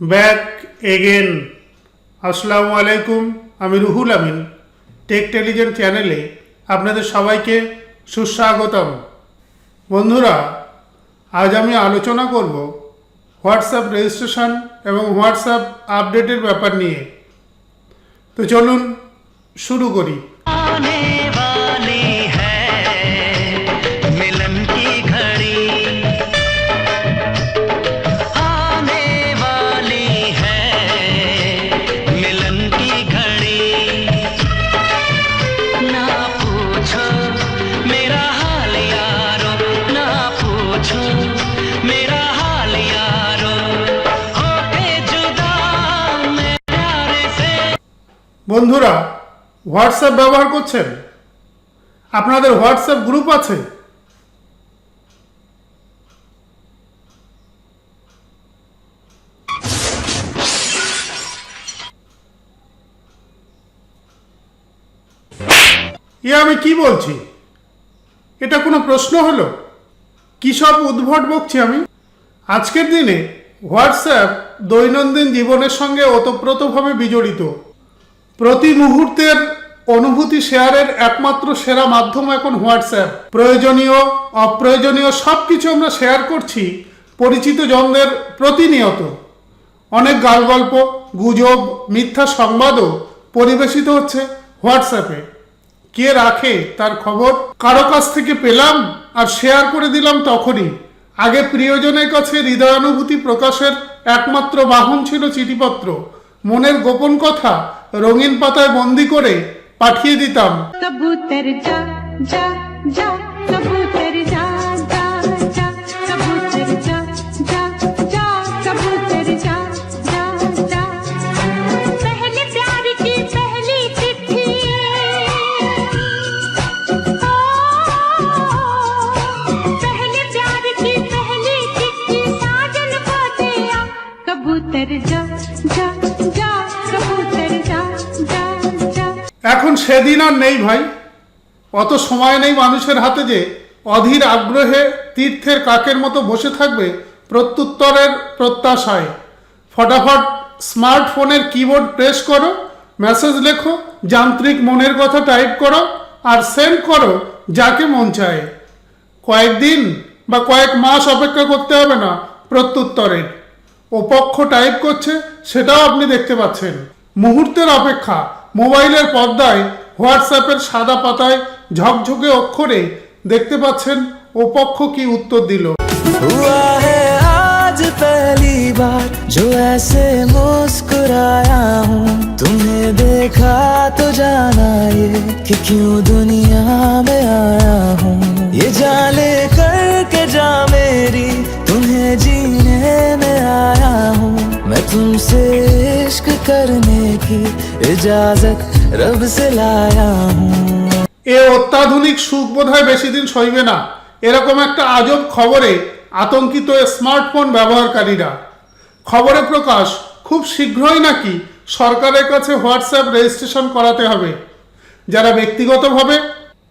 Back again. আসসালামু আলাইকুম। আমি রুহুল আমিন টেকটেলিজেন্ট চ্যানেলে আপনাদের সবাইকে সুস্বাগতম। বন্ধুরা, আজ আমি আলোচনা করব হোয়াটসঅ্যাপ রেজিস্ট্রেশন এবং হোয়াটসঅ্যাপ আপডেটের ব্যাপার নিয়ে। তো চলুন শুরু করি। বন্ধুরা, হোয়াটসঅ্যাপ ব্যবহার করছেন? আপনাদের হোয়াটসঅ্যাপ গ্রুপ আছে? আমি কি বলছি? এটা কোনো প্রশ্ন হলো? কি সব উদ্ভট বকছি আমি? আজকের দিনে হোয়াটসঅ্যাপ দৈনন্দিন জীবনের সঙ্গে ওতপ্রোতভাবে বিজড়িত। প্রতি মুহূর্তের অনুভূতি শেয়ারের একমাত্র সেরা মাধ্যম এখন হোয়াটসঅ্যাপ। প্রয়োজনীয় অপ্রয়োজনীয় সব কিছু আমরা শেয়ার করছি পরিচিত জনদের প্রতিনিয়ত। অনেক গালগল্প, গুজব, মিথ্যা সংবাদও পরিবেশিত হচ্ছে হোয়াটসঅ্যাপে। কে রাখে তার খবর? কারো কাছ থেকে পেলাম আর শেয়ার করে দিলাম তখনই। আগে প্রিয়জনের কাছে হৃদয়ানুভূতি প্রকাশের একমাত্র বাহন ছিল চিঠিপত্র। মনের গোপন কথা রঙিন পাতায় বন্দি করে পাঠিয়ে দিতাম। কবুতর যা যা যা, কবুতর যা যা যা, কবুতর যা যা যা, কবুতর যা যা যা। पहले प्यार की पहली चिट्ठी, पहले प्यार की पहली चिट्ठी साजन को दिया। कबूतर जा जा जा, कबूतर जा जा जा। এখন সেদিন আর নেই ভাই। অত সময় নেই মানুষের হাতে যে অধীর আগ্রহে তীর্থের কাকের মতো বসে থাকবে প্রত্যুত্তরের প্রত্যাশায়। ফটাফট স্মার্টফোনের কিবোর্ড প্রেস করো, মেসেজ লেখো, যান্ত্রিক মনের কথা টাইপ করো আর সেন্ড করো যাকে মন চায়। কয়েকদিন বা কয়েক মাস অপেক্ষা করতে হবে না প্রত্যুত্তরের। ওপক্ষ টাইপ করছে সেটাও আপনি দেখতে পাচ্ছেন। মুহূর্তের অপেক্ষা। মোবাইলের পর্দায় হোয়াটসঅ্যাপের সাদা পাতায় ঝকঝকে অক্ষরে দেখতে পাচ্ছেন ওপক্ষ কি উত্তর দিল। हुआ है आज पहली बार जो ऐसे मुस्कुराया हूँ, तुम्हें देखा तो जाना ये कि क्यों दुनिया में आया हूँ। ये जाने करके जा मेरी तुम्हें जीने में आया हूँ। मैं तुमसे इश्क करने की इजाजत रब से लाया हूँ। এ অত্যাধুনিক সুখ বোধহয় বেশি দিন সইবে না। এরকম একটা আজব খবরে আতঙ্কিত স্মার্টফোন ব্যবহারকারীরা। খবরে প্রকাশ, খুব শীঘ্রই নাকি সরকারের কাছে হোয়াটসঅ্যাপ রেজিস্ট্রেশন করাতে হবে। যারা ব্যক্তিগতভাবে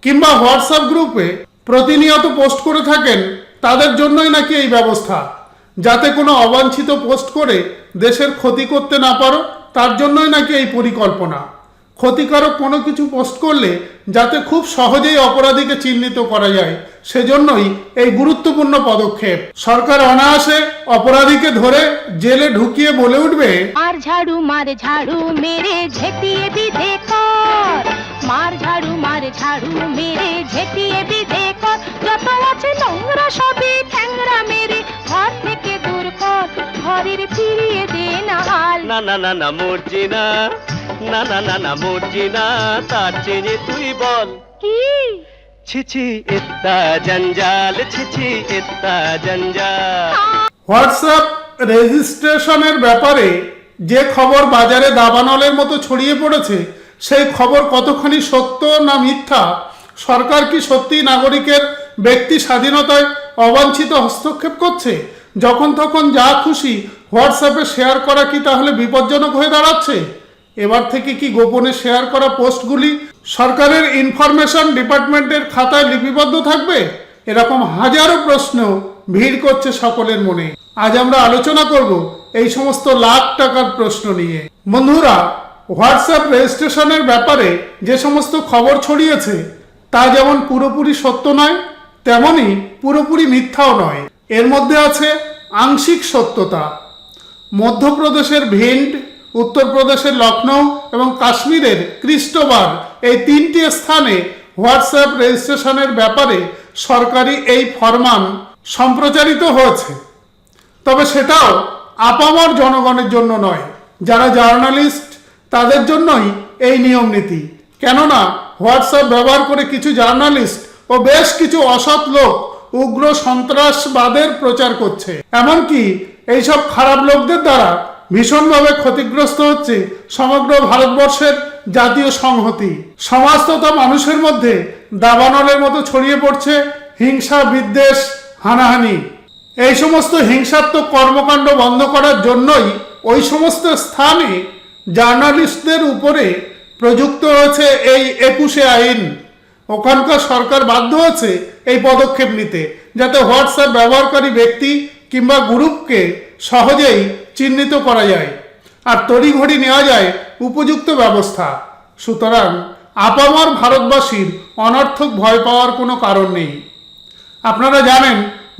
কিংবা হোয়াটসঅ্যাপ গ্রুপে প্রতিনিয়ত পোস্ট করে থাকেন তাদের জন্যই নাকি এই ব্যবস্থা। যাতে কোনো অবাঞ্ছিত পোস্ট করে দেশের ক্ষতি করতে না পারো তার জন্যই নাকি এই পরিকল্পনা। ক্ষতিকারক কোনো কিছু পোস্ট করলে যাতে খুব সহজেই অপরাধীকে চিহ্নিত করা যায়, সেজন্যই এই গুরুত্বপূর্ণ পদক্ষেপ। সরকার অনায়াসে অপরাধীকে ধরে জেলে ঢুকিয়ে বলে উঠবে, মার ঝাড়ু মেরে ঝেঁটিয়ে বিধে কর, মার ঝাড়ু মেরে ঝেঁটিয়ে বিধে কর, যত আছে নোংরা সবই ঠ্যাংরা মেরে ঘর থেকে দূর কর, ঘরের ফিরিয়ে দে না হাল। না না না না মরছি না, না না না না মরছি না, তার চেয়ে তুই বল কি? ছিছি ইত্তা জঞ্জাল, ছিছি ইত্তা জঞ্জাল। হোয়াটসঅ্যাপ রেজিস্ট্রেশনের ব্যাপারে যে খবর বাজারে দাবানলের মতো ছড়িয়ে পড়েছে, সেই খবর কতখানি সত্য না মিথ্যা? সরকার কি সত্যি নাগরিকের ব্যক্তি স্বাধীনতায় অবাঞ্ছিত হস্তক্ষেপ করছে? যখন তখন যা খুশি হোয়াটসঅ্যাপে শেয়ার করা কি তাহলে বিপজ্জনক হয়ে দাঁড়াচ্ছে? এবার থেকে কি গোপনে শেয়ার করা পোস্টগুলি সরকারের ইনফরমেশন ডিপার্টমেন্টের খাতায় লিপিবদ্ধ থাকবে? এরকম হাজারো প্রশ্ন ভিড় করছে সকলের মনে। আজ আমরা আলোচনা করব এই সমস্ত লাখ টাকার প্রশ্ন নিয়ে। বন্ধুরা, হোয়াটসঅ্যাপ রেজিস্ট্রেশনের ব্যাপারে যে সমস্ত খবর ছড়িয়েছে তা যেমন পুরোপুরি সত্য নয়, তেমনি পুরোপুরি মিথ্যাও নয়। এর মধ্যে আছে আংশিক সত্যতা। মধ্যপ্রদেশের ভিন্ড, উত্তরপ্রদেশের লখনৌ এবং কাশ্মীরের ক্রিস্টোবার, এই তিনটি স্থানে হোয়াটসঅ্যাপ রেজিস্ট্রেশনের ব্যাপারে সরকারি এই ফরমান সম্প্রচারিত হয়েছে। তবে সেটাও আপামর জনগণের জন্য নয়, যারা জার্নালিস্ট তাদের জন্যই এই নিয়ম নীতি। কেননা হোয়াটসঅ্যাপ ব্যবহার করে কিছু জার্নালিস্ট ও বেশ কিছু অসৎ লোক উগ্র সন্ত্রাসবাদের প্রচার করছে। এমনকি এইসব খারাপ লোকদের দ্বারা ভীষণভাবে ক্ষতিগ্রস্ত হচ্ছে সমগ্র ভারতবর্ষের জাতীয় সংহতি। সমাজ তথা মানুষের মধ্যে দাবানলের মতো ছড়িয়ে পড়ছে হিংসা, বিদ্বেষ, হানাহানি। এই সমস্ত হিংসাত্মক কর্মকাণ্ড বন্ধ করার জন্যই ওই সমস্ত স্থানে জার্নালিস্টদের উপরে প্রযুক্ত হয়েছে এই 21 আইন। ওখানকার সরকার বাধ্য হয়েছে এই পদক্ষেপ নিতে, যাতে হোয়াটসঅ্যাপ ব্যবহারকারী ব্যক্তি কিংবা গ্রুপকে সহজেই চিহ্নিত করা যায় আর তড়িঘড়ি নেওয়া যায় উপযুক্ত ব্যবস্থা। সুতরাং আপামর ভারতবাসীর অনর্থক ভয় পাওয়ার কোনো কারণ নেই। আপনারা জানেন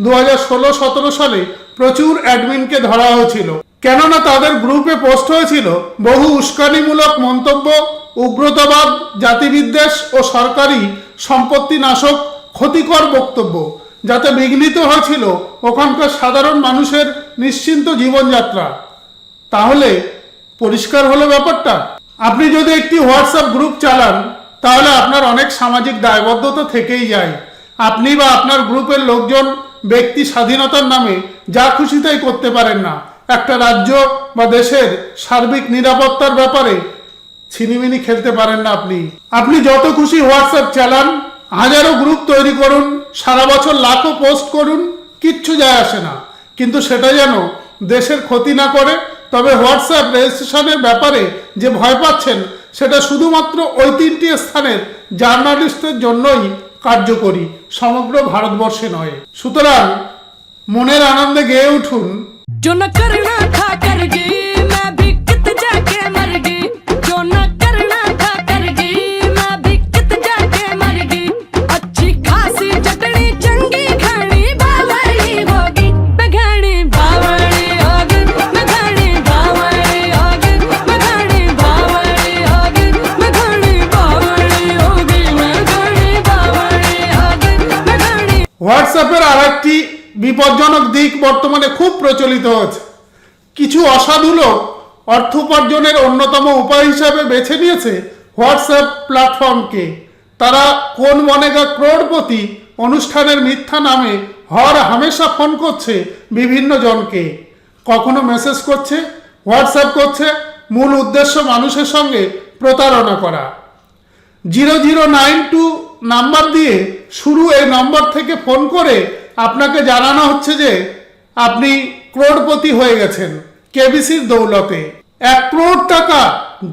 2016-17 সালে প্রচুর অ্যাডমিনকে ধরা হয়েছিল, কেননা তাদের গ্রুপে পোস্ট হয়েছিল বহু উস্কানিমূলক মন্তব্য, উগ্রতাবাদ, জাতিবিদ্বেষ ও সরকারি সম্পত্তি নাশক ক্ষতিকর বক্তব্য, যাতে বিঘ্নিত হয়েছিল ওখানকার সাধারণ মানুষের নিশ্চিন্ত জীবনযাত্রা। তাহলে পরিষ্কার হলো ব্যাপারটা। আপনি যদি একটি হোয়াটসঅ্যাপ গ্রুপ চালান তাহলে আপনার অনেক সামাজিক দায়বদ্ধতা থেকেই যায়। আপনি বা আপনার গ্রুপের লোকজন ব্যক্তি স্বাধীনতার নামে যা খুশি তাই করতে পারেন না। একটা রাজ্য বা দেশের সার্বিক নিরাপত্তার ব্যাপারে ছিনিমিনি খেলতে পারেন না। আপনি যত খুশি হোয়াটসঅ্যাপ চালান, হাজারো গ্রুপ তৈরি করুন, সারা বছর লাখো পোস্ট করুন, কিচ্ছু যায় আসে না। কিন্তু সেটা যেন দেশের ক্ষতি না করে। তবে হোয়াটসঅ্যাপ রেজিস্ট্রেশনের ব্যাপারে যে ভয় পাচ্ছেন সেটা শুধুমাত্র ওই তিনটি স্থানের জার্নালিস্টদের জন্যই কার্যকরী, সমগ্র ভারতবর্ষে নয়। সুতরাং মনের আনন্দে গেয়ে উঠুন। जो न करना था कर गई, मैं भी कित जाके मर गई। जो न करना था कर गई, मैं भी कित जाके मर गई। अच्छी खासी चटनी चंगी घनी बावड़ी होगी, मैं घनी बावड़ी होगी, मैं घनी बावड़ी होगी, मैं घनी बावड़ी होगी, मैं घनी बावड़ी होगी, मैं घनी बावड़ी होगी, मैं घनी। হোয়াটসঅ্যাপের আরেকটি বিপজ্জনক দিক বর্তমানে খুব প্রচলিত হচ্ছে। কিছু অসাধু লোক অর্থ উপার্জনের অন্যতম উপায় হিসাবে বেছে নিয়েছে হোয়াটসঅ্যাপ প্ল্যাটফর্মকে। তারা কোন বনেগা ক্রোড়পতি অনুষ্ঠানের মিথ্যা নামে হর হামেশা ফোন করছে বিভিন্ন জনকে, কখনো মেসেজ করছে, হোয়াটসঅ্যাপ করছে। মূল উদ্দেশ্য মানুষের সঙ্গে প্রতারণা করা। 0092 নাম্বার দিয়ে শুরু এই নম্বর থেকে ফোন করে আপনাকে জানানো হচ্ছে যে আপনি ক্রোড়পতি হয়ে গেছেন কেবিসির দৌলতে। 1 crore টাকা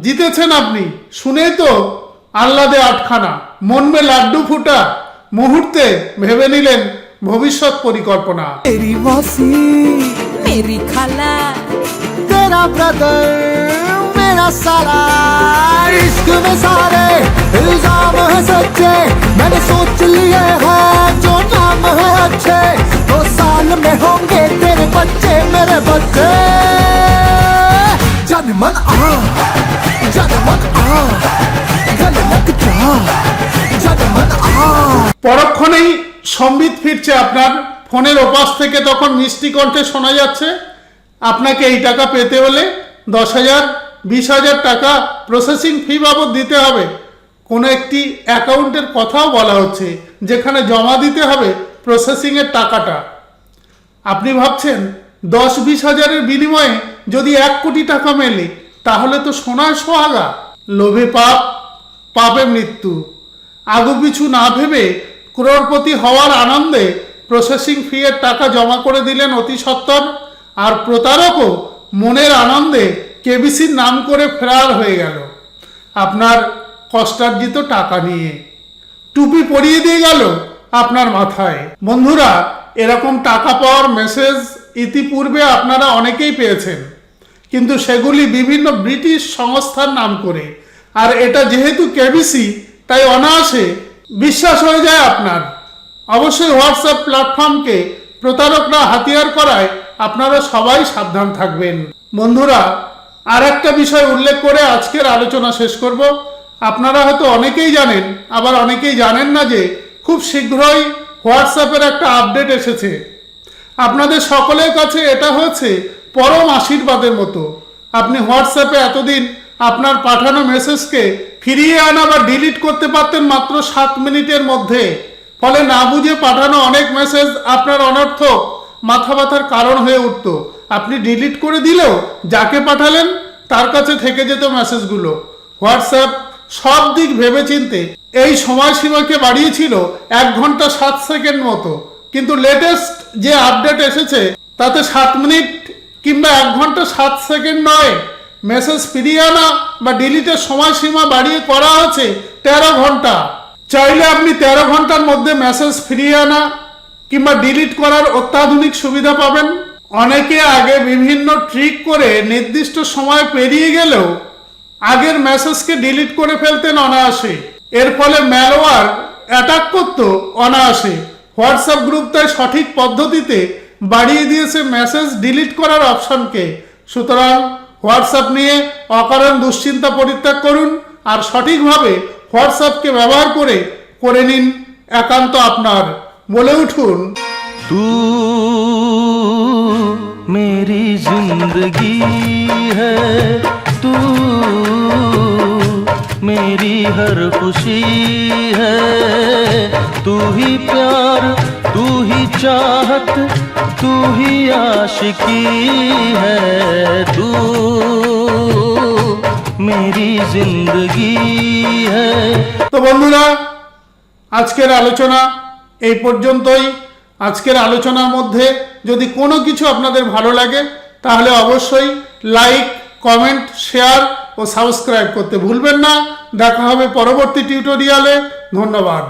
জিতেছেন আপনি। শুনেই তো আহ্লাদে আটখানা, মন মে লাড্ডু ফুটা। মুহূর্তে ভেবে নিলেন ভবিষ্যৎ পরিকল্পনা। तेरी मौसी मेरी खाला तेरा ब्रदर मेरा साला, इश्क में सारे इल्जाम है सच्चे। मैंने सोच लिए हैं जो नाम है अच्छे, 2 साल में होंगे तेरे बच्चे मेरे बच्चे। जन मन आ, जन मन आ, गल लग जा, जन मन आ। পরক্ষণেই সম্বিত ফিরছে আপনার ফোনের ওপাশ থেকে। তখন মিষ্টি কণ্ঠে শোনা যাচ্ছে, আপনাকে এই টাকা পেতে হলে 10,000, 20,000 টাকা প্রসেসিং ফি বাবদ দিতে হবে। কোনো একটি অ্যাকাউন্টের কথাও বলা হচ্ছে যেখানে জমা দিতে হবে প্রসেসিংয়ের টাকাটা। আপনি ভাবছেন 10-20 হাজারের বিনিময়ে যদি 1 কোটি টাকা মেলে তাহলে তো সোনার সোহাগা। লোভে পাপ, পাপে মৃত্যু। আগুপিছু না ভেবে ক্রোড়পতি হওয়ার আনন্দে প্রসেসিং ফি এর টাকা জমা করে দিলেন অতি সত্বর। আর প্রতারকও মনের আনন্দে কেবিসির নাম করে ফেরার হয়ে গেল আপনার কষ্টার্জিত টাকা নিয়ে। টুপি পরিয়ে দিয়ে গেল আপনার মাথায়। বন্ধুরা, এরকম টাকা পাওয়ার মেসেজ, ইতিপূর্বে আপনারা অনেকেই পেয়েছেন, কিন্তু সেগুলি বিভিন্ন ব্রিটিশ সংস্থার নাম করে। আর এটা যেহেতু কেবিসি, তাই অনায়াসে বিশ্বাস হয়ে যায় আপনার। অবশ্যই হোয়াটসঅ্যাপ প্ল্যাটফর্মকে প্রতারকরা হাতিয়ার করায় আপনারা সবাই সাবধান থাকবেন। বন্ধুরা, আর একটা বিষয় উল্লেখ করে আজকের আলোচনা শেষ করব। আপনারা হয়তো অনেকেই জানেন, আবার অনেকেই জানেন না যে খুব শীঘ্রই হোয়াটসঅ্যাপের একটা আপডেট এসেছে। আপনাদের সকলের কাছে এটা হয়েছে পরম আশীর্বাদের মতো। আপনি হোয়াটসঅ্যাপে এতদিন আপনার পাঠানো মেসেজকে ফিরিয়ে আনা বা ডিলিট করতে পারতেন মাত্র 7 মিনিটের মধ্যে। ফলে না বুঝে পাঠানো অনেক মেসেজ আপনার অনর্থক মাথা ব্যথার কারণ হয়ে উঠত। আপনি ডিলিট করে দিলেও যাকে পাঠালেন তার কাছে থেকে যেত মেসেজগুলো। হোয়াটসঅ্যাপ সব দিক ভেবেচিন্তে এই সময়সীমাকে বাড়িয়েছিল 1 ঘন্টা 7 সেকেন্ড মতো, কিন্তু লেটেস্ট যে আপডেট এসেছে তাতে 7 মিনিট কিংবা 1 ঘন্টা 7 সেকেন্ড নয়, মেসেজ ফিরিয়ে আনা বা ডিলিটের সময়সীমা বাড়িয়ে করা হয়েছে 13 ঘন্টা। চাইলে আপনি 13 ঘন্টার মধ্যে মেসেজ ফিরিয়ে আনা কিংবা ডিলিট করার অত্যাধুনিক সুবিধা পাবেন। অনেকে আগে বিভিন্ন ট্রিক করে নির্দিষ্ট সময় পেরিয়ে গেলেও আগের মেসেজকে ডিলিট করে ফেলতেন অনায়াসে। এর ফলে ম্যালওয়্যার অ্যাটাক করত অনায়াসে। হোয়াটসঅ্যাপ গ্রুপ তাই সঠিক পদ্ধতিতে বাড়িয়ে দিয়েছে মেসেজ ডিলিট করার অপশনকে। সুতরাং হোয়াটসঅ্যাপ নিয়ে অকারণ দুশ্চিন্তা পরিত্যাগ করুন আর সঠিকভাবে হোয়াটসঅ্যাপকে ব্যবহার করে নিন একান্ত আপনার। বলে উঠুন, तू मेरी जिंदगी है, तू मेरी हर खुशी है, तू ही प्यार, तू ही चाहत, तू ही आशिकी है, तू मेरी जिंदगी है। তো বন্ধুরা, আজকের আলোচনা এই পর্যন্তই। আজকের আলোচনার মধ্যে যদি কোনো কিছু আপনাদের ভালো লাগে তাহলে অবশ্যই লাইক, কমেন্ট, শেয়ার ও সাবস্ক্রাইব করতে ভুলবেন না। দেখা হবে পরবর্তী টিউটোরিয়ালে। ধন্যবাদ।